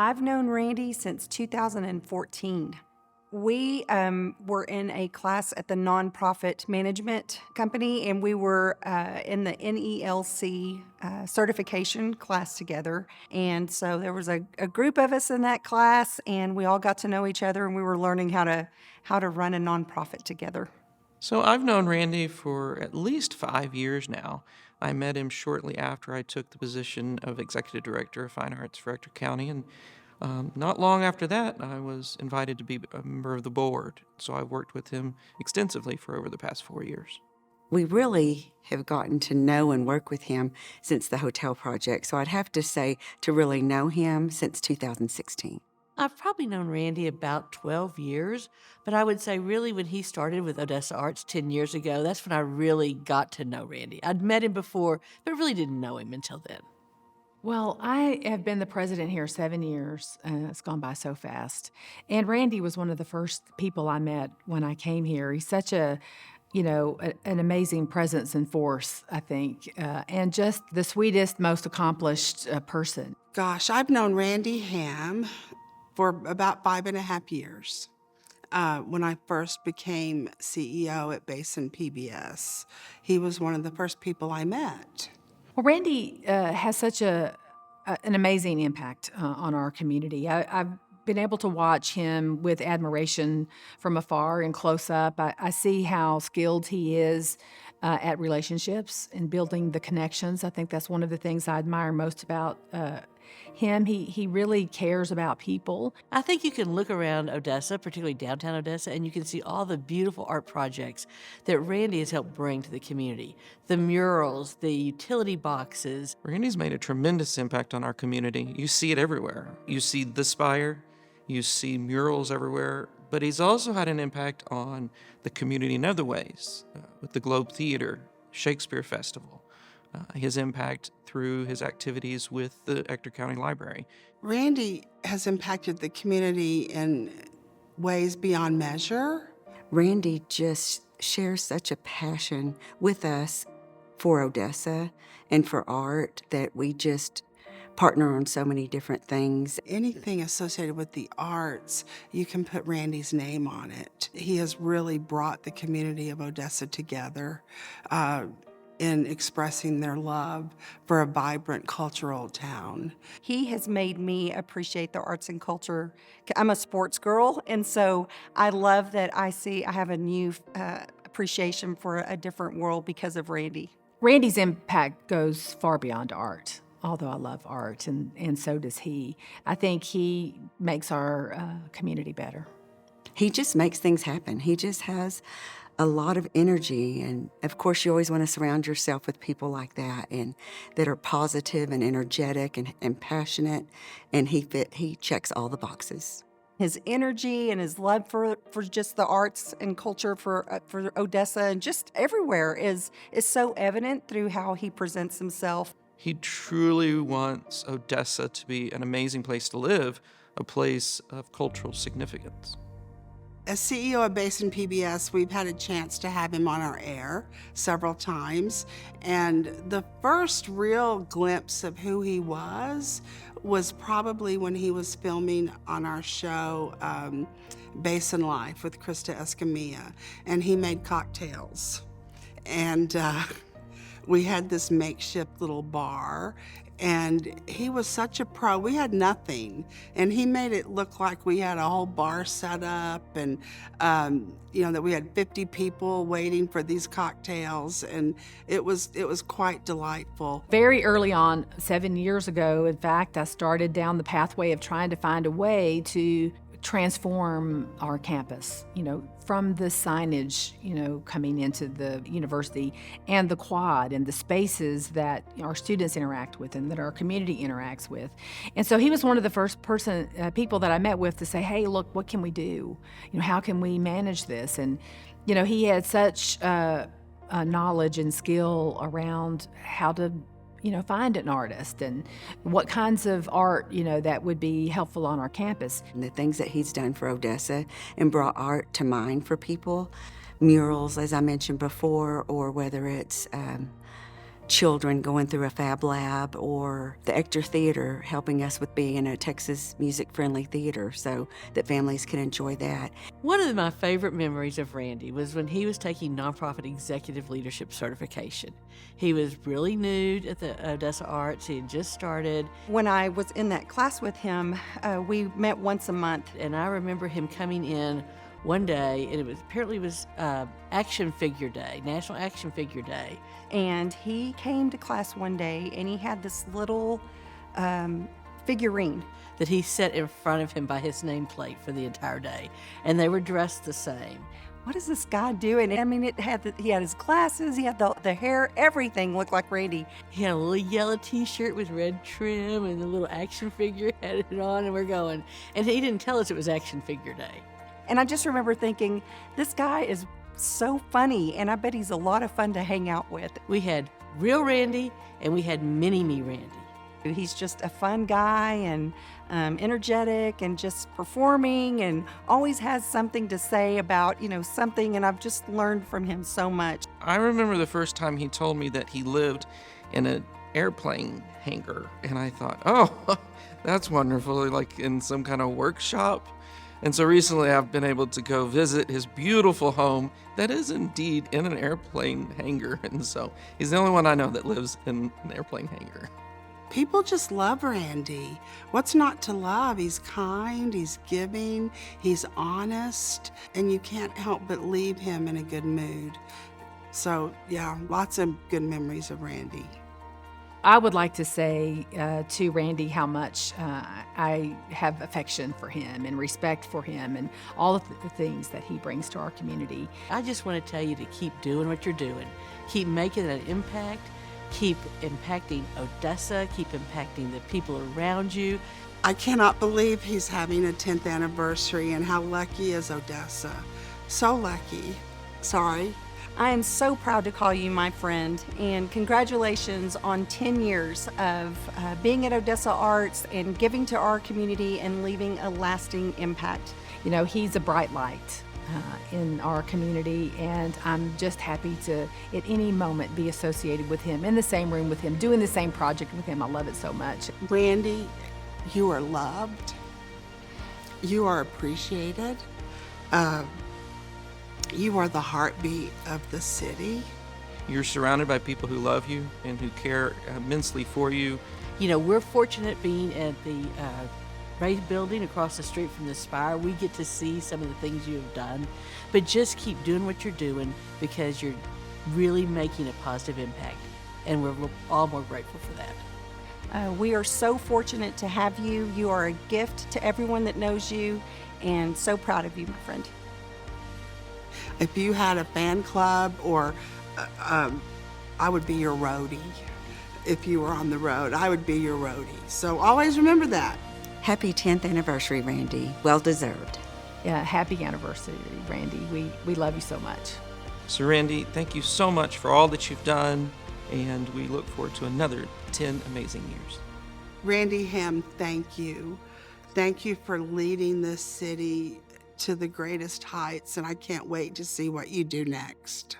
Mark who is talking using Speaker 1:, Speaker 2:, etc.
Speaker 1: I've known Randy since 2014. We were in a class at the nonprofit management company, and we were in the NELC certification class together. And so there was a group of us in that class, and we all got to know each other, and we were learning how to run a nonprofit together.
Speaker 2: So I've known Randy for at least 5 years now. I met him shortly after I took the position of Executive Director of Fine Arts for Ector County, and not long after that, I was invited to be a member of the board. So I've worked with him extensively for over the past 4 years.
Speaker 3: We really have gotten to know and work with him since the hotel project, so I'd have to say to really know him since 2016.
Speaker 4: I've probably known Randy about 12 years, but I would say really when he started with Odessa Arts 10 years ago, that's when I really got to know Randy. I'd met him before, but really didn't know him until then.
Speaker 5: Well, I have been the president here 7 years. It's gone by so fast. And Randy was one of the first people I met when I came here. He's such an amazing presence and force, I think, and just the sweetest, most accomplished person.
Speaker 6: Gosh, I've known Randy Ham for about 5.5 years. When I first became CEO at Basin PBS, he was one of the first people I met.
Speaker 5: Well, Randy has such an amazing impact on our community. I've been able to watch him with admiration from afar and close up. I see how skilled he is at relationships and building the connections. I think that's one of the things I admire most about him. He really cares about people.
Speaker 4: I think you can look around Odessa, particularly downtown Odessa, and you can see all the beautiful art projects that Randy has helped bring to the community. The murals, the utility boxes.
Speaker 2: Randy's made a tremendous impact on our community. You see it everywhere. You see the spire, you see murals everywhere, but he's also had an impact on the community in other ways, with the Globe Theater, Shakespeare Festival. His impact through his activities with the Ector County Library.
Speaker 6: Randy has impacted the community in ways beyond measure.
Speaker 3: Randy just shares such a passion with us for Odessa and for art that we just partner on so many different things.
Speaker 6: Anything associated with the arts, you can put Randy's name on it. He has really brought the community of Odessa together in expressing their love for a vibrant cultural town.
Speaker 1: He has made me appreciate the arts and culture. I'm a sports girl, and so I love that I have a new appreciation for a different world because of Randy.
Speaker 5: Randy's impact goes far beyond art, although I love art, and so does he. I think he makes our community better.
Speaker 3: He just makes things happen. He just has a lot of energy, and of course you always want to surround yourself with people like that and that are positive and energetic and passionate, and he checks all the boxes.
Speaker 1: His energy and his love for just the arts and culture for Odessa and just everywhere is so evident through how he presents himself.
Speaker 2: He truly wants Odessa to be an amazing place to live, a place of cultural significance.
Speaker 6: As CEO of Basin PBS, we've had a chance to have him on our air several times, and the first real glimpse of who he was probably when he was filming on our show, Basin Life with Krista Escamilla, and he made cocktails. And we had this makeshift little bar, and he was such a pro. We had nothing, and he made it look like we had a whole bar set up, and that we had 50 people waiting for these cocktails, and it was quite delightful.
Speaker 5: Very early on, 7 years ago, in fact, I started down the pathway of trying to find a way to transform our campus, from the signage, coming into the university and the quad and the spaces that our students interact with and that our community interacts with. And so he was one of the first people that I met with to say, hey, look, what can we do? How can we manage this? And, he had such knowledge and skill around how to find an artist and what kinds of art, that would be helpful on our campus.
Speaker 3: And the things that he's done for Odessa and brought art to mind for people, murals, as I mentioned before, or whether it's children going through a Fab Lab, or the Ector Theater helping us with being a Texas music-friendly theater so that families can enjoy that.
Speaker 4: One of my favorite memories of Randy was when he was taking nonprofit executive leadership certification. He was really new at the Odessa Arts. He had just started.
Speaker 1: When I was in that class with him, we met once a month.
Speaker 4: And I remember him coming in one day, and it was Action Figure Day, National Action Figure Day.
Speaker 1: And he came to class one day, and he had this little figurine.
Speaker 4: That he set in front of him by his nameplate for the entire day. And they were dressed the same.
Speaker 1: What is this guy doing? I mean, he had his glasses, he had the hair, everything looked like Randy.
Speaker 4: He had a little yellow t-shirt with red trim and a little action figure had it on, and we're going. And he didn't tell us it was Action Figure Day.
Speaker 1: And I just remember thinking, this guy is so funny, and I bet he's a lot of fun to hang out with.
Speaker 4: We had real Randy, and we had mini-me Randy.
Speaker 1: He's just a fun guy and energetic and just performing and always has something to say about, something, and I've just learned from him so much.
Speaker 2: I remember the first time he told me that he lived in an airplane hangar, and I thought, oh, that's wonderful, like in some kind of workshop. And so recently I've been able to go visit his beautiful home that is indeed in an airplane hangar. And so he's the only one I know that lives in an airplane hangar.
Speaker 6: People just love Randy. What's not to love? He's kind, he's giving, he's honest, and you can't help but leave him in a good mood. So, yeah, lots of good memories of Randy.
Speaker 5: I would like to say to Randy how much I have affection for him and respect for him and all of the things that he brings to our community.
Speaker 4: I just want to tell you to keep doing what you're doing. Keep making an impact. Keep impacting Odessa. Keep impacting the people around you.
Speaker 6: I cannot believe he's having a 10th anniversary, and how lucky is Odessa. So lucky. Sorry.
Speaker 1: I am so proud to call you my friend, and congratulations on 10 years of being at Odessa Arts and giving to our community and leaving a lasting impact.
Speaker 5: He's a bright light in our community, and I'm just happy to, at any moment, be associated with him, in the same room with him, doing the same project with him. I love it so much.
Speaker 6: Randy, you are loved. You are appreciated. You are the heartbeat of the city.
Speaker 2: You're surrounded by people who love you and who care immensely for you.
Speaker 4: We're fortunate being at the Ray building across the street from the Spire. We get to see some of the things you have done, but just keep doing what you're doing because you're really making a positive impact, and we're all more grateful for that.
Speaker 1: We are so fortunate to have you. You are a gift to everyone that knows you, and so proud of you, my friend.
Speaker 6: If you had a fan club, or I would be your roadie. If you were on the road, I would be your roadie. So always remember that.
Speaker 3: Happy 10th anniversary, Randy. Well deserved.
Speaker 5: Yeah, happy anniversary, Randy. We love you so much.
Speaker 2: So Randy, thank you so much for all that you've done, and we look forward to another 10 amazing years.
Speaker 6: Randy Ham, thank you. Thank you for leading this city to the greatest heights, and I can't wait to see what you do next.